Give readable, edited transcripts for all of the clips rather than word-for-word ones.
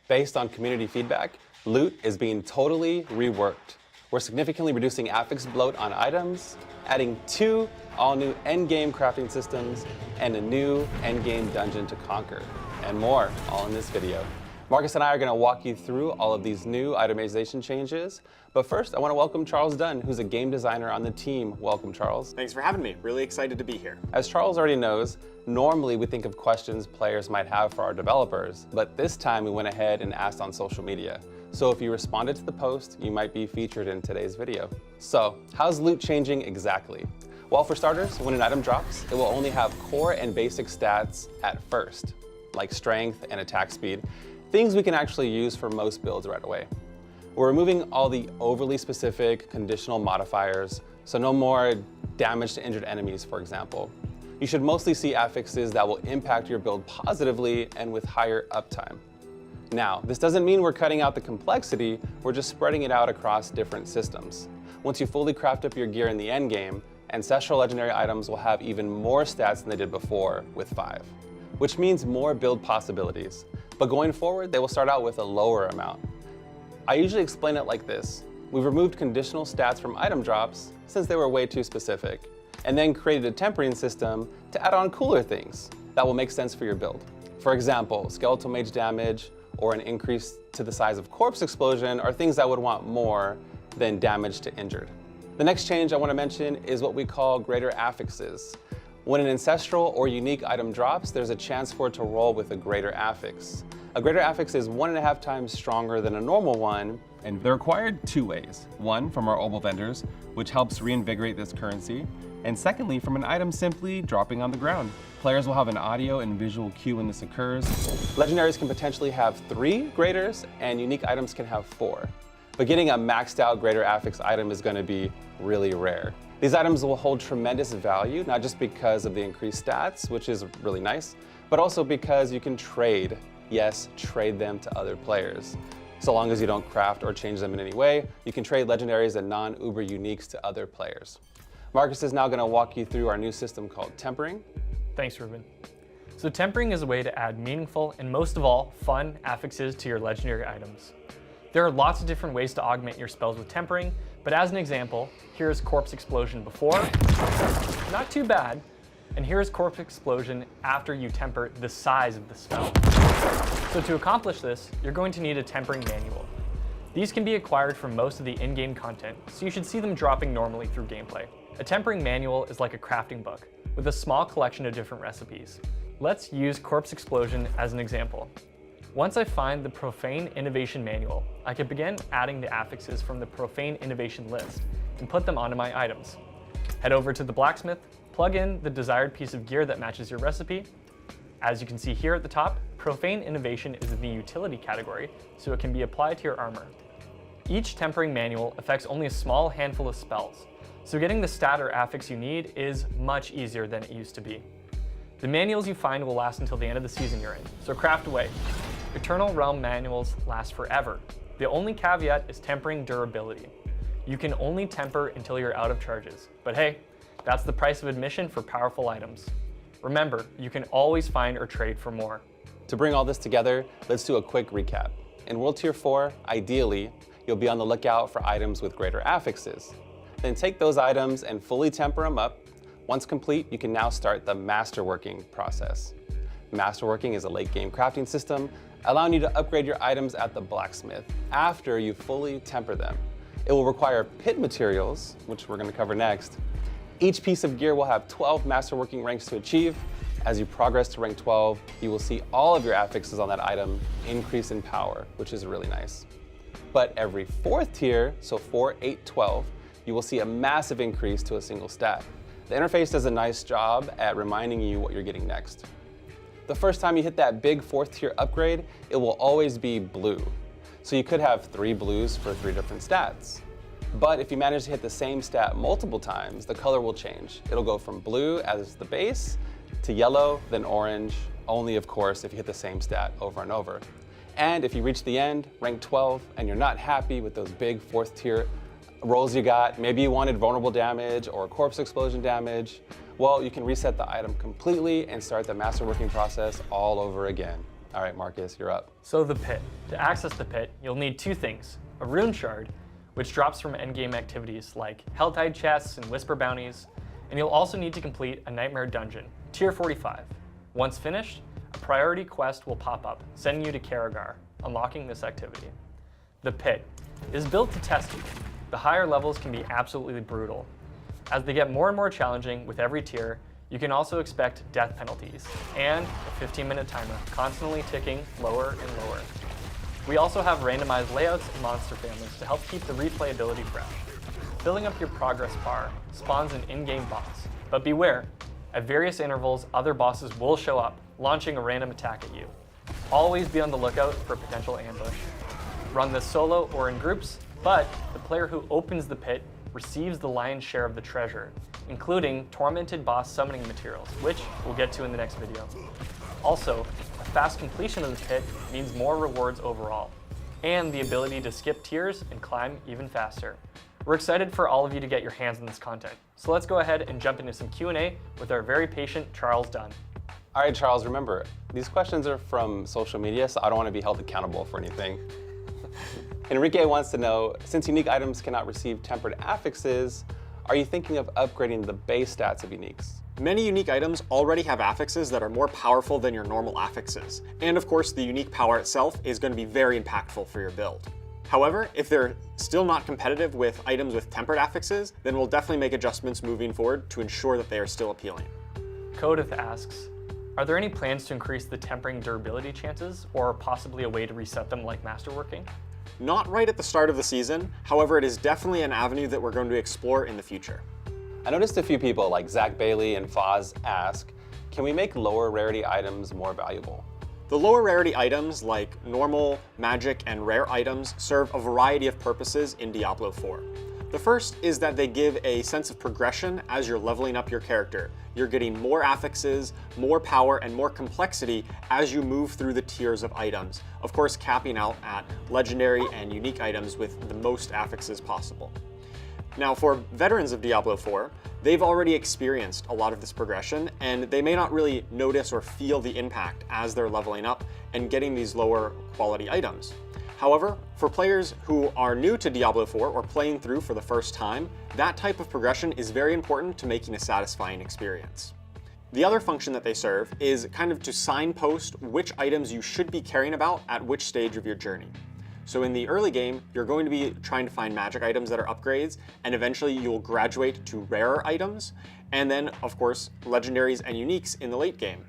Based on community feedback, loot is being totally reworked. We're significantly reducing affix bloat on items, adding 2 all-new endgame crafting systems, and a new endgame dungeon to conquer, and more, all in this video. Marcus and I are going to walk you through all of these new itemization changes, but first I want to welcome Charles Dunn, who's a game designer on the team. Welcome, Charles. Thanks for having me. Really excited to be here. As Charles already knows, normally we think of questions players might have for our developers, but this time we went ahead and asked on social media. So if you responded to the post, you might be featured in today's video. So, how's loot changing exactly? Well, for starters, when an item drops, it will only have core and basic stats at first, like strength and attack speed, things we can actually use for most builds right away. We're removing all the overly specific conditional modifiers, so no more damage to injured enemies, for example. You should mostly see affixes that will impact your build positively and with higher uptime. Now, this doesn't mean we're cutting out the complexity, we're just spreading it out across different systems. Once you fully craft up your gear in the endgame, ancestral legendary items will have even more stats than they did before with 5, which means more build possibilities. But going forward, they will start out with a lower amount. I usually explain it like this. We've removed conditional stats from item drops since they were way too specific, and then created a tempering system to add on cooler things that will make sense for your build. For example, skeletal mage damage, or an increase to the size of corpse explosion are things I would want more than damage to injured. The next change I want to mention is what we call greater affixes. When an ancestral or unique item drops, there's a chance for it to roll with a greater affix. A greater affix is 1.5 times stronger than a normal one, and they're acquired 2 ways. One, from our obol vendors, which helps reinvigorate this currency, and secondly, from an item simply dropping on the ground. Players will have an audio and visual cue when this occurs. Legendaries can potentially have 3 graders, and unique items can have 4. But getting a maxed out greater affix item is going to be really rare. These items will hold tremendous value, not just because of the increased stats, which is really nice, but also because you can trade, yes, trade them to other players. So long as you don't craft or change them in any way, you can trade legendaries and non-uber uniques to other players. Marcus is now going to walk you through our new system called tempering. Thanks, Ruben. So tempering is a way to add meaningful and most of all, fun affixes to your legendary items. There are lots of different ways to augment your spells with tempering, but as an example, here's Corpse Explosion before, not too bad, and here's Corpse Explosion after you temper the size of the spell. So to accomplish this, you're going to need a tempering manual. These can be acquired from most of the in-game content, so you should see them dropping normally through gameplay. A tempering manual is like a crafting book, with a small collection of different recipes. Let's use Corpse Explosion as an example. Once I find the Profane Innovation Manual, I can begin adding the affixes from the Profane Innovation list and put them onto my items. Head over to the blacksmith, plug in the desired piece of gear that matches your recipe. As you can see here at the top, Profane Innovation is in the utility category, so it can be applied to your armor. Each tempering manual affects only a small handful of spells, so getting the stat or affix you need is much easier than it used to be. The manuals you find will last until the end of the season you're in, so craft away. Eternal Realm manuals last forever. The only caveat is tempering durability. You can only temper until you're out of charges, but hey, that's the price of admission for powerful items. Remember, you can always find or trade for more. To bring all this together, let's do a quick recap. In World Tier 4, ideally, you'll be on the lookout for items with greater affixes. Then take those items and fully temper them up. Once complete, you can now start the Masterworking process. Masterworking is a late game crafting system, allowing you to upgrade your items at the blacksmith after you fully temper them. It will require pit materials, which we're going to cover next. Each piece of gear will have 12 Masterworking ranks to achieve. As you progress to rank 12, you will see all of your affixes on that item increase in power, which is really nice. But every 4th tier, so 4, 8, 12, you will see a massive increase to a single stat. The interface does a nice job at reminding you what you're getting next. The first time you hit that big 4th tier upgrade, it will always be blue. So you could have 3 blues for 3 different stats. But if you manage to hit the same stat multiple times, the color will change. It'll go from blue as the base to yellow, then orange, only of course if you hit the same stat over and over. And if you reach the end, rank 12, and you're not happy with those big 4th tier rolls you got, maybe you wanted vulnerable damage or corpse explosion damage, well, you can reset the item completely and start the masterworking process all over again. All right, Marcus, you're up. So the pit. To access the pit, you'll need two things. A rune shard, which drops from endgame activities like Helltide chests and Whisper bounties, and you'll also need to complete a Nightmare dungeon, tier 45. Once finished, a priority quest will pop up, sending you to Karagar, unlocking this activity. The pit is built to test you. The higher levels can be absolutely brutal. As they get more and more challenging with every tier, you can also expect death penalties and a 15-minute timer constantly ticking lower and lower. We also have randomized layouts and monster families to help keep the replayability fresh. Filling up your progress bar spawns an in-game boss, but beware, at various intervals other bosses will show up, launching a random attack at you. Always be on the lookout for potential ambush. Run this solo or in groups, but the player who opens the pit receives the lion's share of the treasure, including tormented boss summoning materials, which we'll get to in the next video. Also, a fast completion of the pit means more rewards overall, and the ability to skip tiers and climb even faster. We're excited for all of you to get your hands on this content, so let's go ahead and jump into some Q&A with our very patient Charles Dunn. All right, Charles, remember, these questions are from social media, so I don't want to be held accountable for anything. Enrique wants to know, since unique items cannot receive tempered affixes, are you thinking of upgrading the base stats of uniques? Many unique items already have affixes that are more powerful than your normal affixes. And of course, the unique power itself is going to be very impactful for your build. However, if they're still not competitive with items with tempered affixes, then we'll definitely make adjustments moving forward to ensure that they are still appealing. Codith asks, are there any plans to increase the tempering durability chances, or possibly a way to reset them like Masterworking? Not right at the start of the season, however, it is definitely an avenue that we're going to explore in the future. I noticed a few people like Zach Bailey and Foz ask, can we make lower rarity items more valuable? The lower rarity items like normal, magic, and rare items serve a variety of purposes in Diablo IV. The first is that they give a sense of progression as you're leveling up your character. You're getting more affixes, more power, and more complexity as you move through the tiers of items. Of course, capping out at legendary and unique items with the most affixes possible. Now, for veterans of Diablo IV, they've already experienced a lot of this progression, and they may not really notice or feel the impact as they're leveling up and getting these lower quality items. However, for players who are new to Diablo IV or playing through for the first time, that type of progression is very important to making a satisfying experience. The other function that they serve is kind of to signpost which items you should be caring about at which stage of your journey. So in the early game, you're going to be trying to find magic items that are upgrades, and eventually you'll graduate to rarer items, and then, of course, legendaries and uniques in the late game.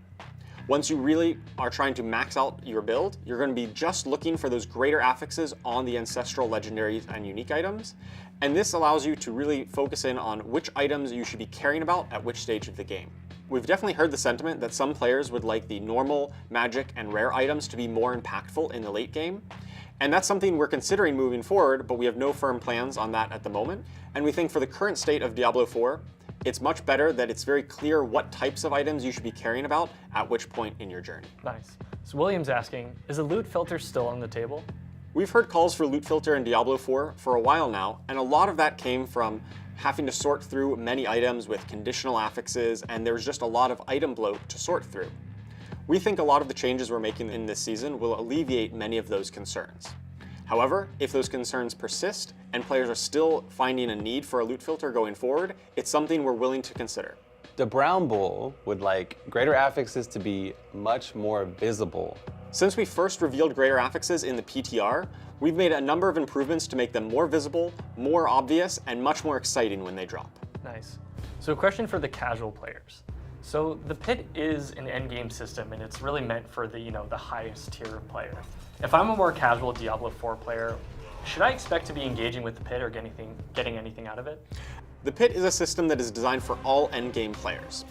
Once you really are trying to max out your build, you're going to be just looking for those greater affixes on the ancestral legendaries and unique items, and this allows you to really focus in on which items you should be caring about at which stage of the game. We've definitely heard the sentiment that some players would like the normal, magic, and rare items to be more impactful in the late game, and that's something we're considering moving forward, but we have no firm plans on that at the moment, and we think for the current state of Diablo IV, it's much better that it's very clear what types of items you should be caring about at which point in your journey. Nice. So William's asking, is a loot filter still on the table? We've heard calls for loot filter in Diablo IV for a while now, and a lot of that came from having to sort through many items with conditional affixes, and there's just a lot of item bloat to sort through. We think a lot of the changes we're making in this season will alleviate many of those concerns. However, if those concerns persist and players are still finding a need for a loot filter going forward, it's something we're willing to consider. The Brown Bull would like greater affixes to be much more visible. Since we first revealed greater affixes in the PTR, we've made a number of improvements to make them more visible, more obvious, and much more exciting when they drop. Nice. So a question for the casual players. So the pit is an endgame system, and it's really meant for the highest tier of player. If I'm a more casual Diablo IV player, should I expect to be engaging with the pit or getting anything out of it? The pit is a system that is designed for all endgame players.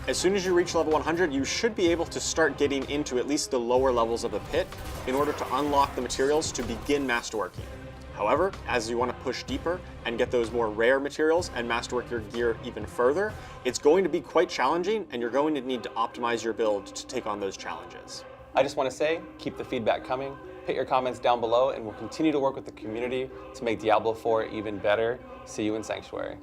As soon as you reach level 100, you should be able to start getting into at least the lower levels of the pit in order to unlock the materials to begin masterworking. However, as you want to push deeper and get those more rare materials and masterwork your gear even further, it's going to be quite challenging, and you're going to need to optimize your build to take on those challenges. I just want to say, keep the feedback coming. Put your comments down below, and we'll continue to work with the community to make Diablo 4 even better. See you in Sanctuary.